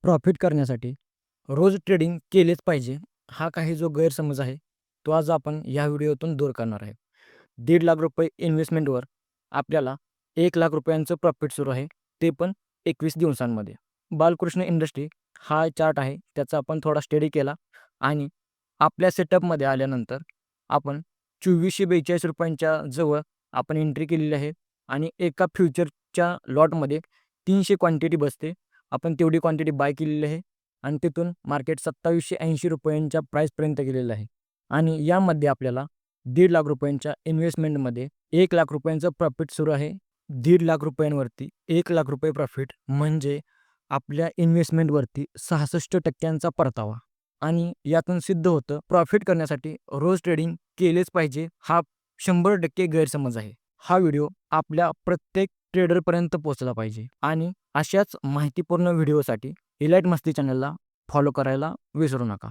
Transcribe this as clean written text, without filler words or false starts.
Profit करण्यासाठी रोज trading केलेच पाहिजे, हा काही जो गैरसमज आहे, तो आज आपण या व्हिडिओतून दूर करणार आहे. ₹1.5 लाख इन्व्हेस्टमेंटवर आपल्याला ₹1,00,000 प्रॉफिट सुरू आहे, ते पण 21 दिवसांमध्ये. बालकृष्ण इंडस्ट्री हा चार्ट आहे, त्याचा आपण थोडा स्टडी केला आणि आपल्या सेटअपमध्ये आल्यानंतर आपण ₹2442 जवळ आपण एंट्री केलेली आहे आणि एका फ्युचरच्या लॉटमध्ये 300 क्वांटिटी बसते. आपण तेवढी क्वांटिटी बाय केलेली आहे आणि तिथून मार्केट ₹2780 प्राईसपर्यंत गेलेलं आहे आणि यामध्ये आपल्याला ₹1.5 लाख इन्व्हेस्टमेंटमध्ये ₹1,00,000 प्रॉफिट सुरू आहे. ₹1.5 लाखावरती ₹1,00,000 प्रॉफिट म्हणजे आपल्या इन्व्हेस्टमेंटवरती 66% परतावा आणि यातून सिद्ध होतं प्रॉफिट करण्यासाठी रोज ट्रेडिंग केलेच पाहिजे, हा 100% गैरसमज आहे. हा व्हिडिओ आपल्या प्रत्येक ट्रेडरपर्यंत पोहोचला पाहिजे आणि अशाच माहितीपूर्ण व्हिडिओसाठी इलाइट मस्ती चॅनलला फॉलो करायला विसरू नका.